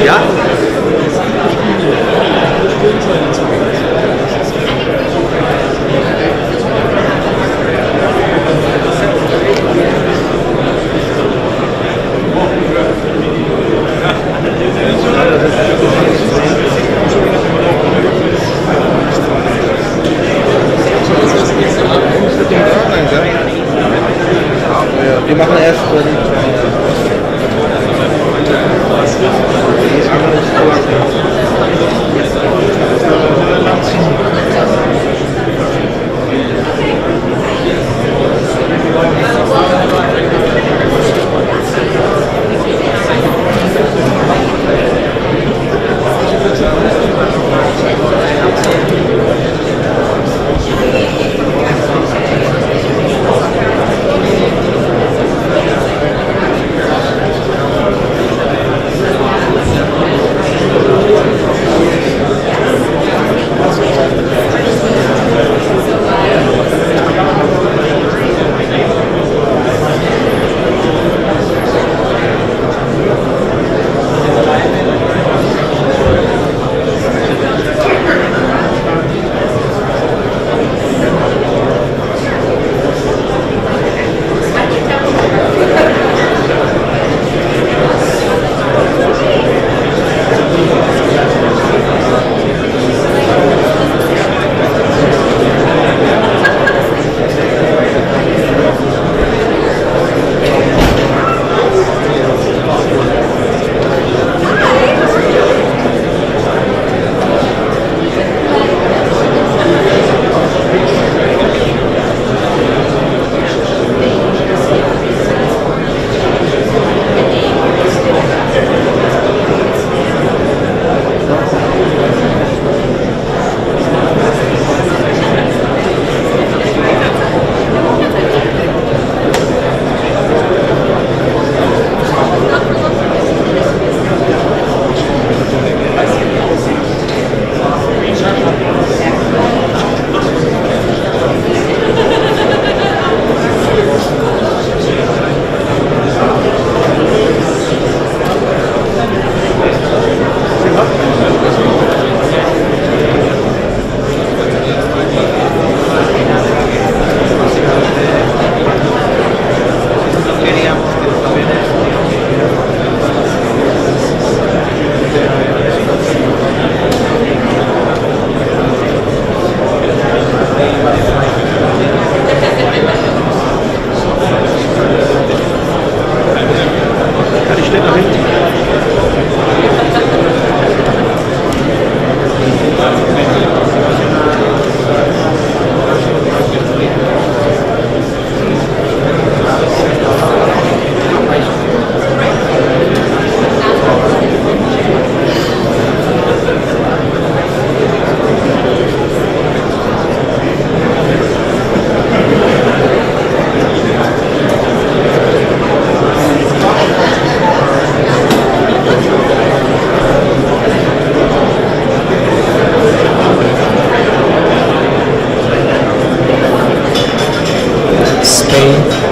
Ja? Wir machen erst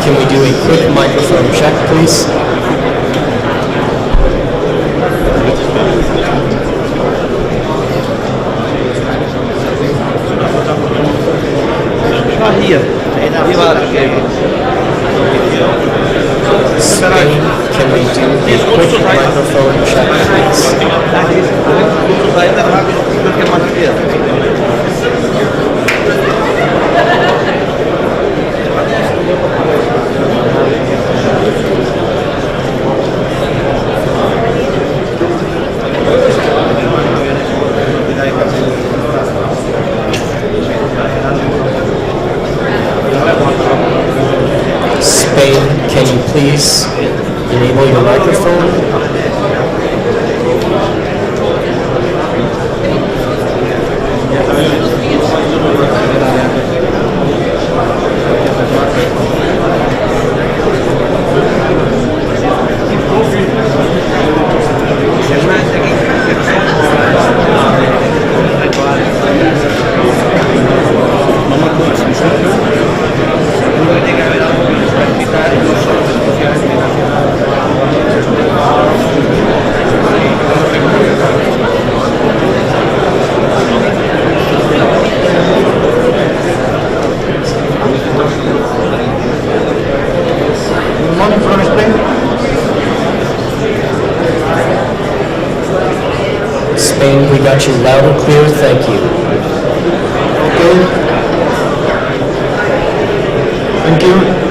Can we do a quick microphone check, please? Hier. Spain, can we do a quick microphone check, please? Spain, can you please enable your microphone? Mama kurz. got you loud and clear. Thank you. Okay. Thank you.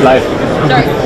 Live. Sorry.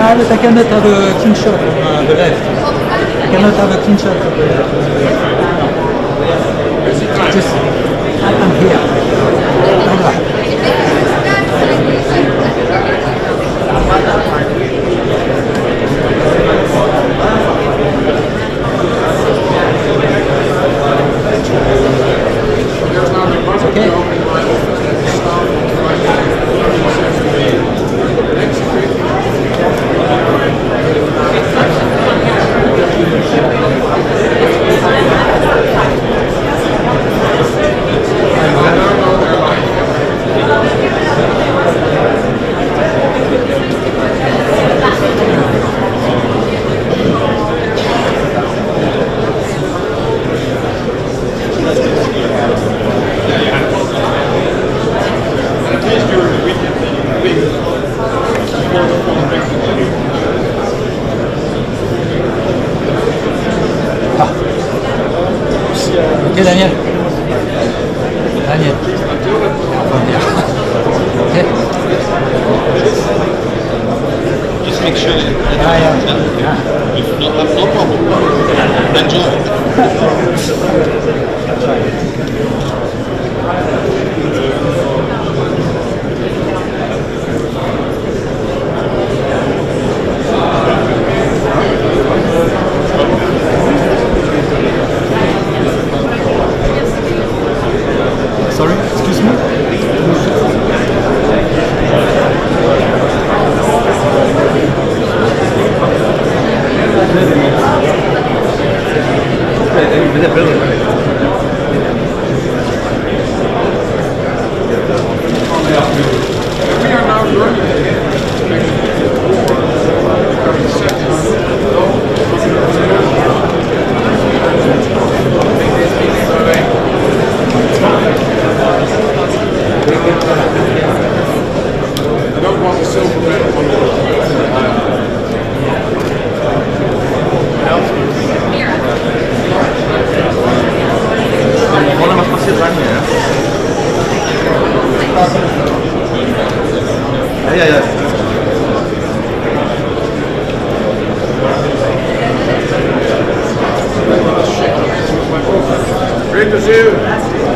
Yeah, but I cannot have a clean shot on the left. I cannot have a clean shot of the left. Just, I'm here. Ok, Daniel. Daniel. Okay. Just make sure that Yeah. if not, have no problem. Enjoy. Sorry, excuse me. Great to see you.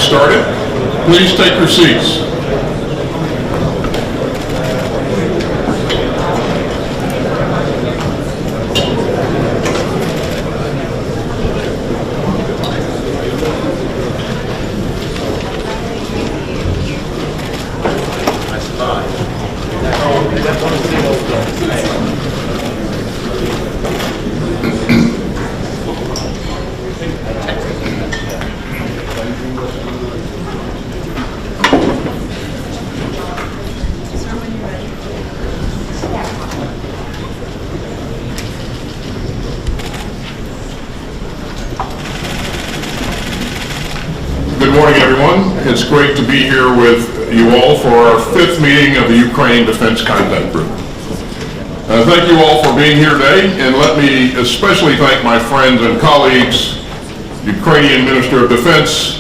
started. Please take your seats. Good morning, everyone. It's great to be here with you all for our 5th meeting of the Ukraine Defense Contact Group. Thank you all for being here today, and let me especially thank my friends and colleagues, Ukrainian Minister of Defense,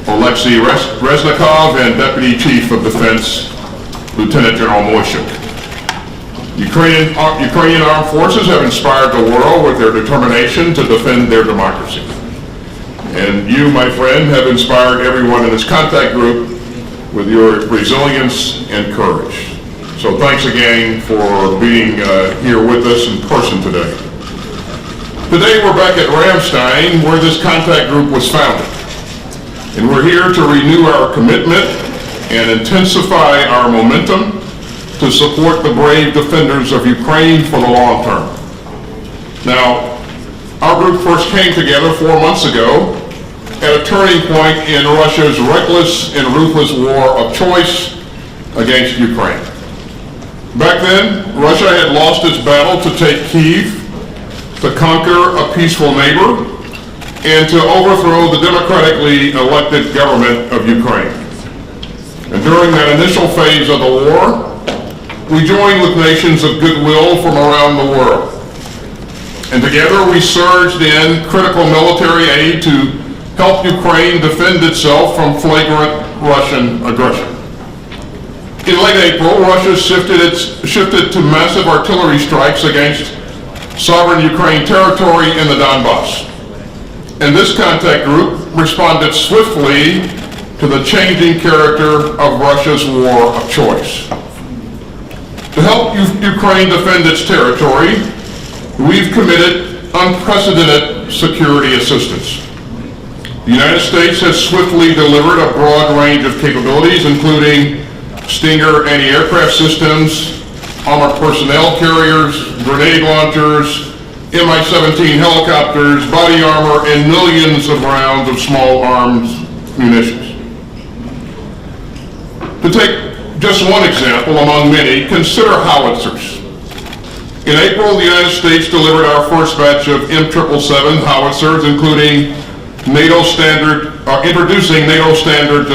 Oleksiy Reznikov, and Deputy Chief of Defense, Lieutenant General Moishuk. Ukrainian armed forces have inspired the world with their determination to defend their democracy. And you, my friend, have inspired everyone in this contact group with your resilience and courage. So thanks again for being here with us in person today. Today we're back at Ramstein, where this contact group was founded. And we're here to renew our commitment and intensify our momentum to support the brave defenders of Ukraine for the long term. Now, our group first came together 4 months ago at a turning point in Russia's reckless and ruthless war of choice against Ukraine. Back then, Russia had lost its battle to take Kyiv, to conquer a peaceful neighbor, and to overthrow the democratically elected government of Ukraine. And during that initial phase of the war, we joined with nations of goodwill from around the world. And together we surged in critical military aid to help Ukraine defend itself from flagrant Russian aggression. In late April, Russia shifted to massive artillery strikes against sovereign Ukraine territory in the Donbass. And this contact group responded swiftly to the changing character of Russia's war of choice. To help Ukraine defend its territory, we've committed unprecedented security assistance. The United States has swiftly delivered a broad range of capabilities, including Stinger anti-aircraft systems, armored personnel carriers, grenade launchers, Mi-17 helicopters, body armor, and millions of rounds of small arms munitions. To take just one example among many, consider howitzers. In April, the United States delivered our first batch of M777 howitzers, including introducing NATO standard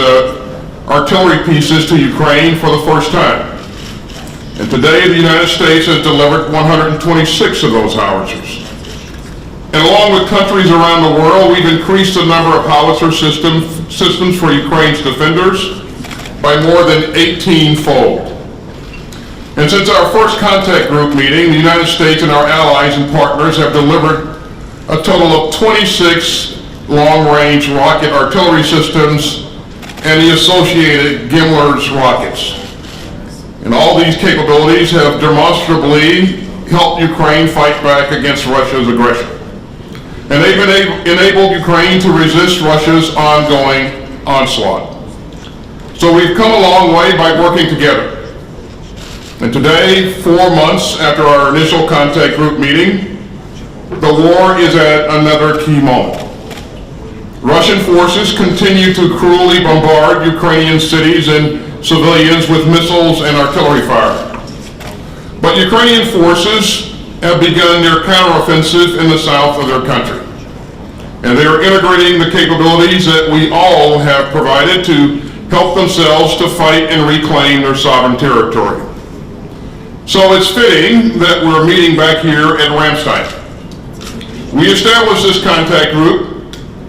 artillery pieces to Ukraine for the first time. And today, the United States has delivered 126 of those howitzers. And along with countries around the world, we've increased the number of howitzer systems for Ukraine's defenders by more than 18-fold. And since our first contact group meeting, the United States and our allies and partners have delivered a total of 26 long-range rocket artillery systems and the associated Gimler's rockets. And all these capabilities have demonstrably helped Ukraine fight back against Russia's aggression. And they've enabled Ukraine to resist Russia's ongoing onslaught. So we've come a long way by working together. And today, 4 months after our initial contact group meeting, the war is at another key moment. Russian forces continue to cruelly bombard Ukrainian cities and civilians with missiles and artillery fire. But Ukrainian forces have begun their counteroffensive in the south of their country. And they are integrating the capabilities that we all have provided to help themselves to fight and reclaim their sovereign territory. So it's fitting that we're meeting back here at Ramstein. We established this contact group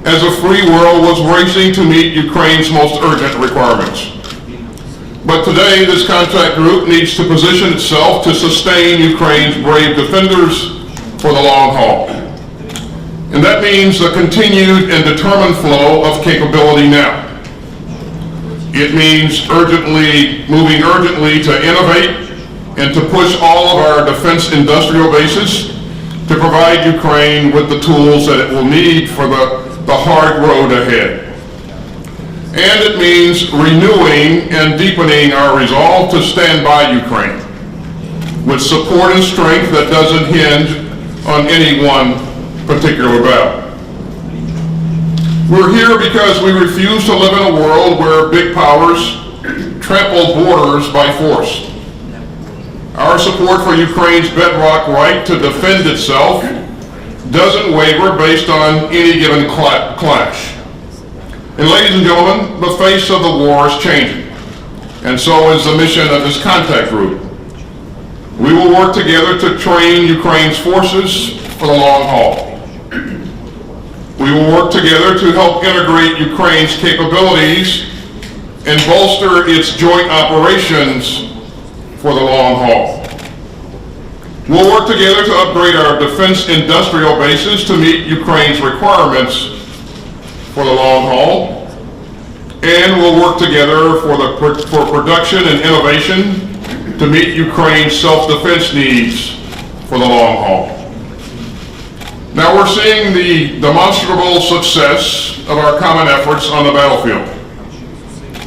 as the free world was racing to meet Ukraine's most urgent requirements. But today, this contact group needs to position itself to sustain Ukraine's brave defenders for the long haul. And that means a continued and determined flow of capability now. It means moving urgently to innovate and to push all of our defense industrial bases to provide Ukraine with the tools that it will need for the hard road ahead. And it means renewing and deepening our resolve to stand by Ukraine with support and strength that doesn't hinge on any one particular battle. We're here because we refuse to live in a world where big powers trample borders by force. Our support for Ukraine's bedrock right to defend itself doesn't waver based on any given clash. And ladies and gentlemen, the face of the war is changing, and so is the mission of this contact group. We will work together to train Ukraine's forces for the long haul. We will work together to help integrate Ukraine's capabilities and bolster its joint operations for the long haul. We'll work together to upgrade our defense industrial bases to meet Ukraine's requirements for the long haul, and we'll work together for production and innovation to meet Ukraine's self-defense needs for the long haul. Now we're seeing the demonstrable success of our common efforts on the battlefield.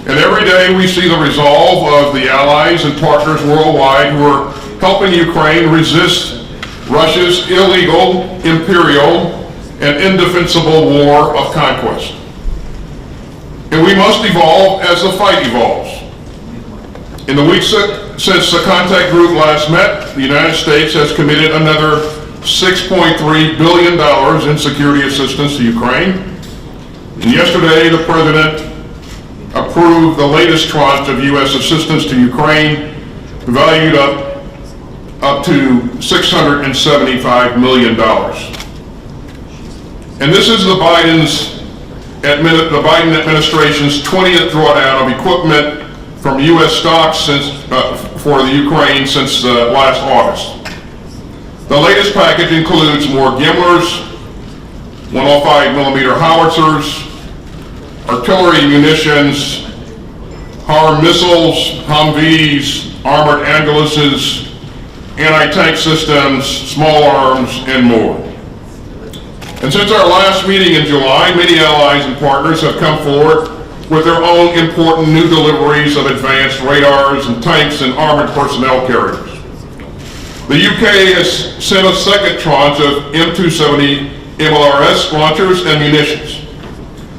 And every day we see the resolve of the allies and partners worldwide who are helping Ukraine resist Russia's illegal, imperial, and indefensible war of conquest. And we must evolve as the fight evolves. In the weeks since the contact group last met, the United States has committed another $6.3 billion in security assistance to Ukraine. And yesterday, the President approved the latest tranche of U.S. assistance to Ukraine, valued up to $675 million. And this is the Biden administration's 20th drawdown of equipment from U.S. stocks for the Ukraine since last August. The latest package includes more GMLRS, 105 millimeter howitzers, artillery munitions, HARM missiles, Humvees, armored ambulances, anti-tank systems, small arms, and more. And since our last meeting in July, many allies and partners have come forward with their own important new deliveries of advanced radars and tanks and armored personnel carriers. The UK has sent a second tranche of M270 MLRS launchers and munitions.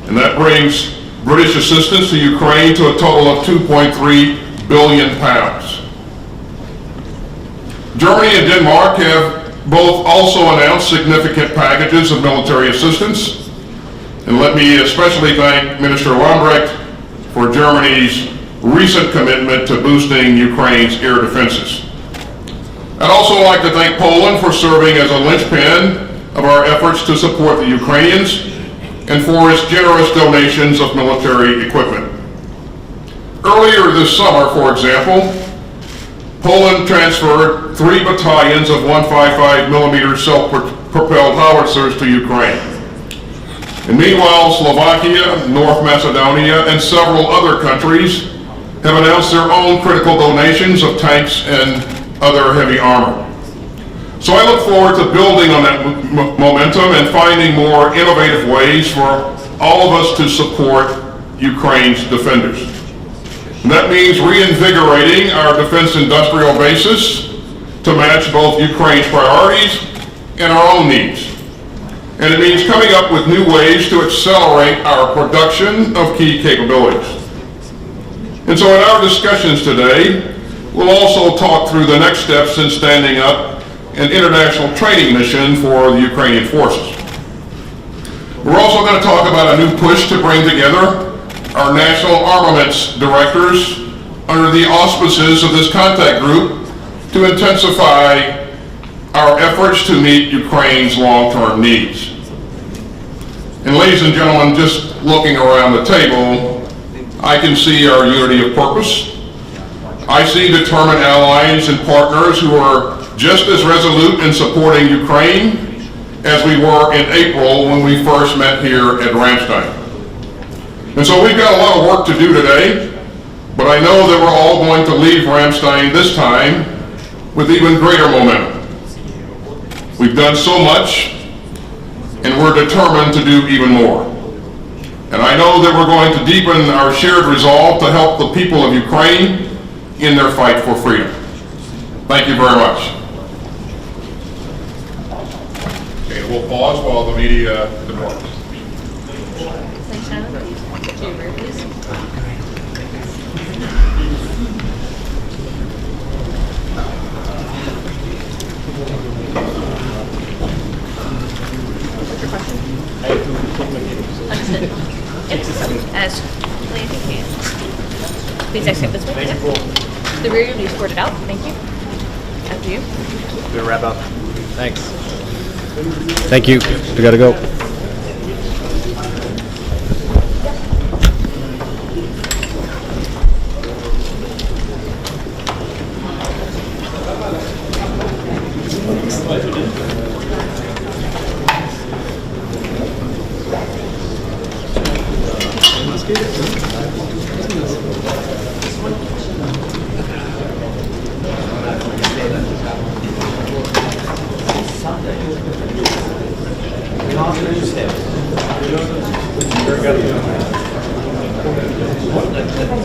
And that brings British assistance to Ukraine to a total of £2.3 billion. Germany and Denmark have both also announced significant packages of military assistance. And let me especially thank Minister Lambrecht for Germany's recent commitment to boosting Ukraine's air defenses. I'd also like to thank Poland for serving as a linchpin of our efforts to support the Ukrainians and for its generous donations of military equipment. Earlier this summer, for example, Poland transferred 3 battalions of 155 millimeter self-propelled howitzers to Ukraine. And meanwhile, Slovakia, North Macedonia, and several other countries have announced their own critical donations of tanks and other heavy armor. So I look forward to building on that momentum and finding more innovative ways for all of us to support Ukraine's defenders. And that means reinvigorating our defense industrial bases to match both Ukraine's priorities and our own needs. And it means coming up with new ways to accelerate our production of key capabilities. And so in our discussions today, we'll also talk through the next steps in standing up an international training mission for the Ukrainian forces. We're also going to talk about a new push to bring together our national armaments directors under the auspices of this contact group to intensify our efforts to meet Ukraine's long-term needs. And ladies and gentlemen, just looking around the table, I can see our unity of purpose. I see determined allies and partners who are just as resolute in supporting Ukraine as we were in April when we first met here at Ramstein. And so we've got a lot of work to do today, But I know that we're all going to leave Ramstein this time with even greater momentum. We've done so much, and we're determined to do even more. And I know that we're going to deepen our shared resolve to help the people of Ukraine in their fight for freedom. Thank you very much. Okay, we'll pause while the media departs. Understood. As quickly as you can. Please exit this way. The rear will be escorted out. Thank you. After you. We'll wrap up. Thanks. Thank you. We gotta go.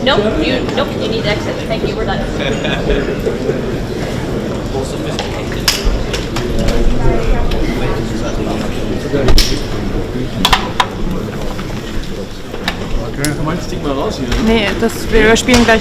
Nope, you need to exit. Thank you, we're done. Nee, wir spielen gleich.